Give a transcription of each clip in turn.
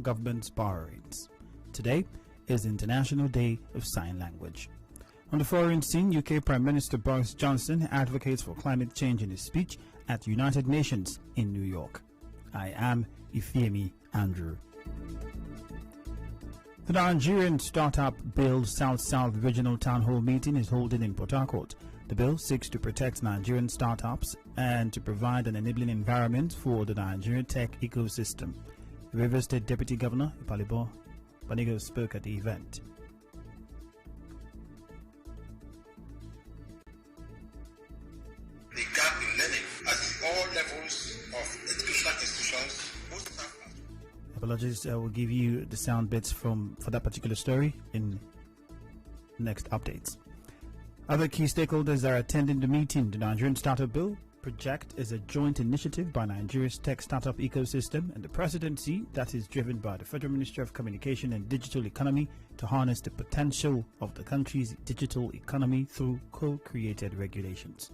government's borrowings. Today is International Day of Sign Language. On the foreign scene, UK Prime Minister Boris Johnson advocates for climate change in his speech at United Nations in New York. I am Ifiemi Andrew. The Nigerian Startup Bill South-South Regional Town Hall meeting is holding in Port Harcourt. The bill seeks to protect Nigerian startups and to provide an enabling environment for the Nigerian tech ecosystem. Rivers State Deputy Governor Ipalibo Banigo spoke at the event. The gap in learning at all levels of educational institutions. Apologies, I will give you the sound bits for that particular story in next updates. Other key stakeholders are attending the meeting. The Nigerian Startup Bill project is a joint initiative by Nigeria's tech startup ecosystem and the presidency that is driven by the Federal Ministry of Communication and Digital Economy to harness the potential of the country's digital economy through co-created regulations.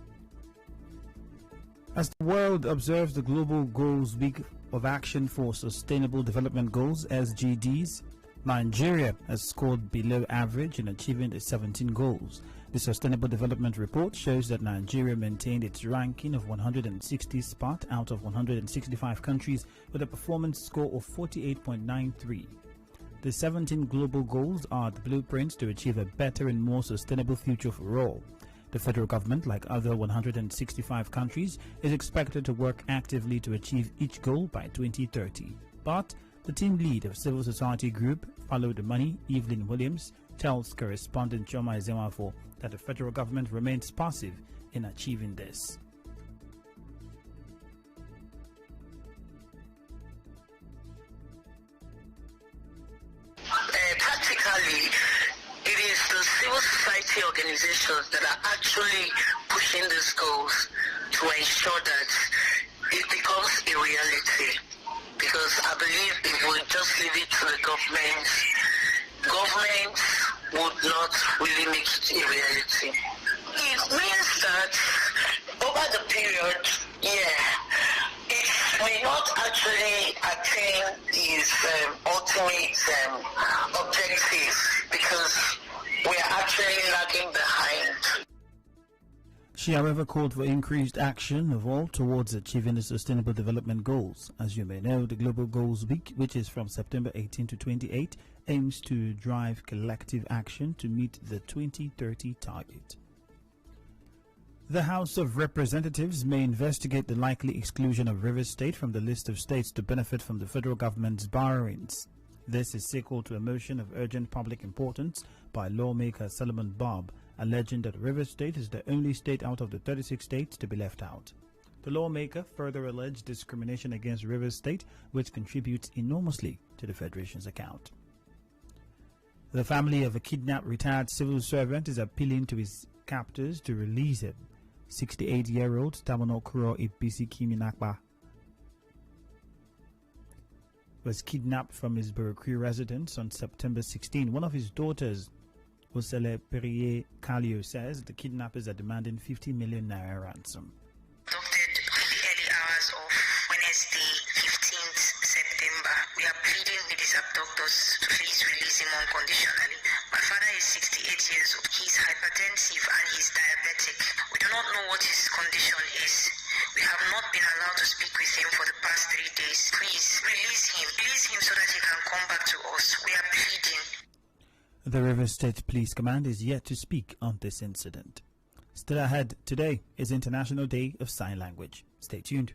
As the world observes the Global Goals Week of Action for Sustainable Development Goals (SDGs), Nigeria has scored below average in achieving the 17 goals. The Sustainable Development Report shows that Nigeria maintained its ranking of 160th spot out of 165 countries with a performance score of 48.93. The 17 global goals are the blueprints to achieve a better and more sustainable future for all. The federal government, like other 165 countries, is expected to work actively to achieve each goal by 2030. But the team lead of civil society group Follow the Money, Evelyn Williams, tells correspondent Choma Ezewafo that the federal government remains passive in achieving this. Practically, it is the civil society organizations that are actually pushing these goals to ensure that it becomes a reality. Because I believe if we just leave it to the government would not really make it a reality. It means that over the period, it may not actually attain its ultimate objectives because we are actually lagging behind. She, however, called for increased action of all towards achieving the Sustainable Development Goals. As you may know, the Global Goals Week, which is from September 18 to 28, aims to drive collective action to meet the 2030 target. The House of Representatives may investigate the likely exclusion of Rivers State from the list of states to benefit from the federal government's borrowings. This is sequel to a motion of urgent public importance by lawmaker Solomon Bob, alleging that Rivers State is the only state out of the 36 states to be left out. The lawmaker further alleged discrimination against Rivers State, which contributes enormously to the Federation's account. The family of a kidnapped retired civil servant is appealing to his captors to release him. 68-year-old Tamonokuro Ipisi Kiminakba was kidnapped from his Burukri residence on September 16. One of his daughters, Osele Perrier Kalio, says the kidnappers are demanding 50 million naira ransom. Abducted in the early hours of Wednesday, 15th September. We are pleading with his abductors to please release him unconditionally. My father is 68 years old. He is hypertensive and he is diabetic. We do not know what his condition is. We have not been allowed to speak with him for the past 3 days. Please release him so that he can come back to us. We are pleading. The Rivers State Police Command is yet to speak on this incident. Still ahead, today is International Day of Sign Language. Stay tuned.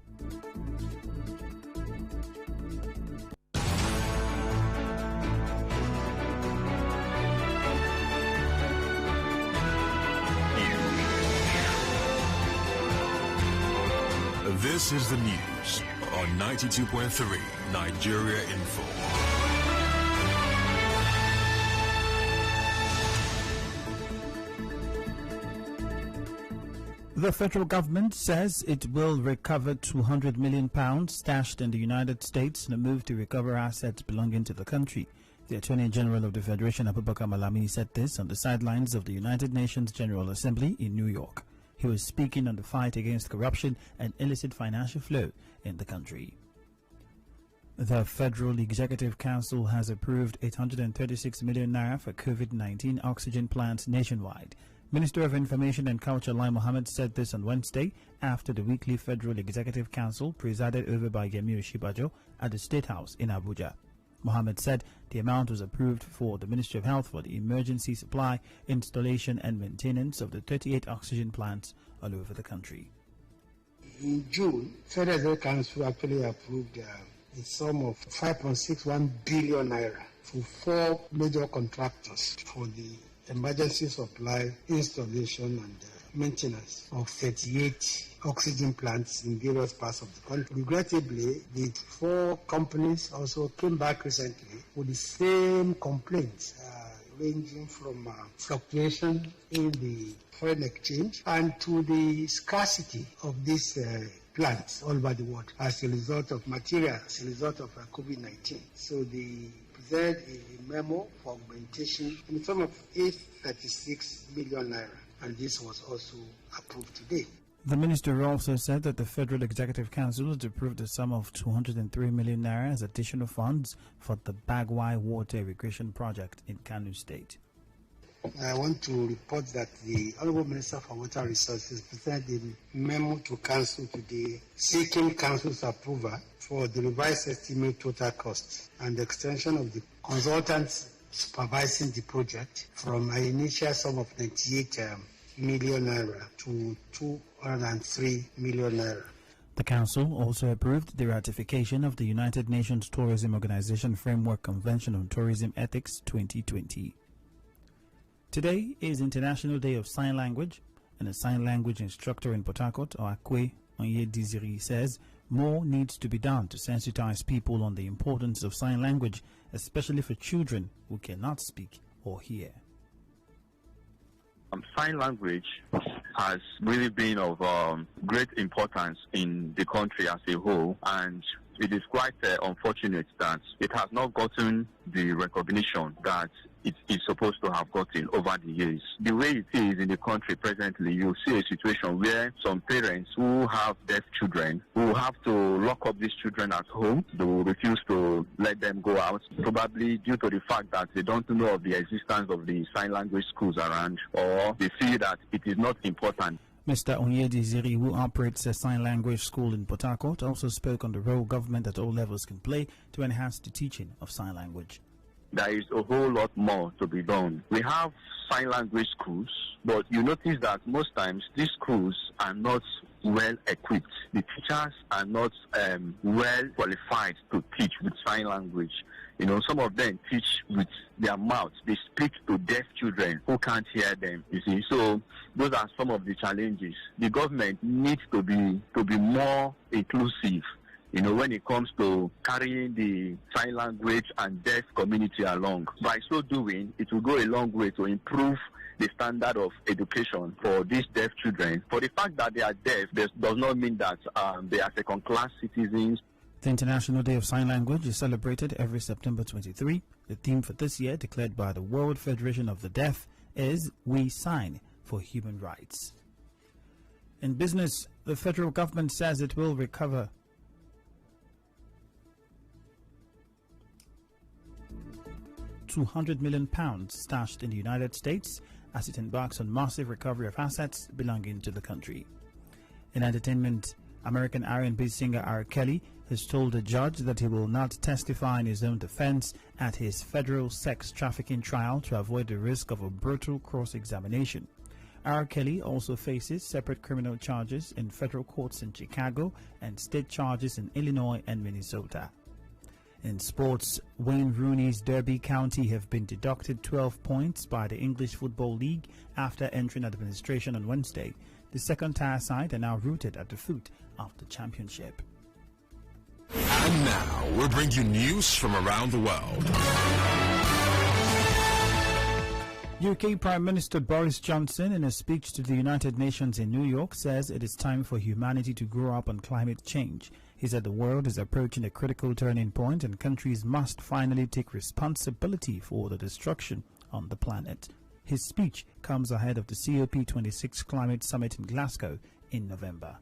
This is the news on 92.3 Nigeria Info. The federal government says it will recover £200 million stashed in the United States in a move to recover assets belonging to the country. The Attorney General of the Federation, Abubakar Malami, said this on the sidelines of the United Nations General Assembly in New York. He was speaking on the fight against corruption and illicit financial flow in the country. The Federal Executive Council has approved 836 million naira for COVID-19 oxygen plants nationwide. Minister of Information and Culture Lai Mohammed said this on Wednesday after the weekly Federal Executive Council presided over by Yemi Oshibajo at the State House in Abuja. Mohammed said the amount was approved for the Ministry of Health for the emergency supply, installation and maintenance of the 38 oxygen plants all over the country. In June, Federal Executive Council actually approved a sum of 5.61 billion naira for 4 major contractors for the emergency supply, installation and maintenance of 38 oxygen plants in various parts of the country. Regrettably, the 4 companies also came back recently with the same complaints, ranging from fluctuation in the foreign exchange and to the scarcity of these plants all over the world as a result of material, as a result of COVID-19. So they presented a memo for augmentation in the sum of 836 million naira, and this was also approved today. The minister also said that the Federal Executive Council has approved a sum of 203 million naira as additional funds for the Bagwai Water Irrigation Project in Kano State. I want to report that the Honorable Minister for Water Resources presented a memo to Council today seeking Council's approval for the revised estimate total cost and the extension of the consultants supervising the project from an initial sum of 98 million naira to 203 million naira. The Council also approved the ratification of the United Nations Tourism Organization Framework Convention on Tourism Ethics 2020. Today is International Day of Sign Language, and a sign language instructor in Port Harcourt, Oakwe Onyediziri, says more needs to be done to sensitize people on the importance of sign language, especially for children who cannot speak or hear. Sign language has really been of great importance in the country as a whole, and it is quite unfortunate that it has not gotten the recognition that it is supposed to have gotten over the years. The way it is in the country presently, you see a situation where some parents who have deaf children who have to lock up these children at home, they will refuse to let them go out, probably due to the fact that they don't know of the existence of the sign language schools around, or they feel that it is not important. Mr. Onyediziri, who operates a sign language school in Port Harcourt, also spoke on the role government at all levels can play to enhance the teaching of sign language. There is a whole lot more to be done. We have sign language schools, but you notice that most times these schools are not well equipped. The teachers are not well qualified to teach with sign language. You know, some of them teach with their mouths. They speak to deaf children who can't hear them, you see. So those are some of the challenges. The government needs to be more inclusive, you know, when it comes to carrying the sign language and deaf community along. By so doing, it will go a long way to improve the standard of education for these deaf children. For the fact that they are deaf, this does not mean that they are second-class citizens. The International Day of Sign Language is celebrated every September 23. The theme for this year, declared by the World Federation of the Deaf, is We Sign for Human Rights. In business, the federal government says it will recover £200 million stashed in the United States as it embarks on massive recovery of assets belonging to the country. In entertainment, American R&B singer R. Kelly has told a judge that he will not testify in his own defense at his federal sex trafficking trial to avoid the risk of a brutal cross-examination. R. Kelly also faces separate criminal charges in federal courts in Chicago and state charges in Illinois and Minnesota. In sports, Wayne Rooney's Derby County have been deducted 12 points by the English Football League after entering administration on Wednesday. The second-tier side are now rooted at the foot of the championship. And now we'll bring you news from around the world. UK Prime Minister Boris Johnson, in a speech to the United Nations in New York, says it is time for humanity to grow up on climate change. He said the world is approaching a critical turning point and countries must finally take responsibility for the destruction on the planet. His speech comes ahead of the COP26 Climate Summit in Glasgow in November.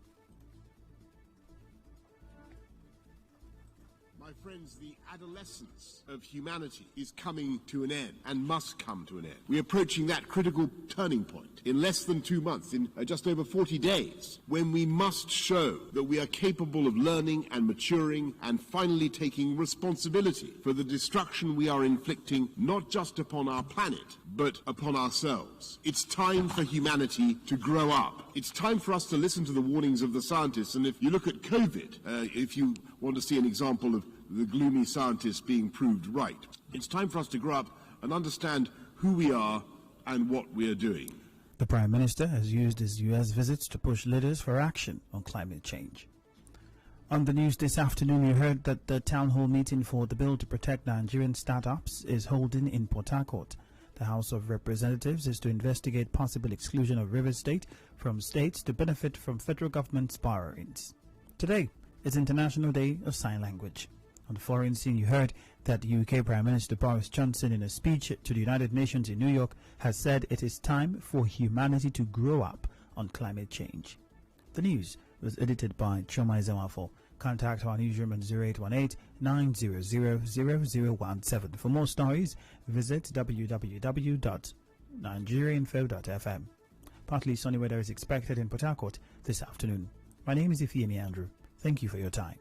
My My friends, the adolescence of humanity is coming to an end and must come to an end. We're approaching that critical turning point in less than 2 months, in just over 40 days, when we must show that we are capable of learning and maturing and finally taking responsibility for the destruction we are inflicting not just upon our planet, but upon ourselves. It's time for humanity to grow up. It's time for us to listen to the warnings of the scientists. And if you look at COVID, if you want to see an example of the gloomy scientists being proved right, it's time for us to grow up and understand who we are and what we are doing. The Prime Minister has used his U.S. visits to push leaders for action on climate change. On the news this afternoon, you heard that the town hall meeting for the bill to protect Nigerian startups is holding in Port Harcourt. The House of Representatives is to investigate possible exclusion of Rivers State from states to benefit from federal government's borrowings. Today is International Day of Sign Language. On the foreign scene, you heard that UK Prime Minister Boris Johnson, in a speech to the United Nations in New York, has said it is time for humanity to grow up on climate change. The news was edited by Choma Izawafo. Contact our newsroom on 0818-900-0017. For more stories, visit www.nigerianfo.fm. Partly sunny weather is expected in Port Harcourt this afternoon. My name is Ifiemi Andrew. Thank you for your time.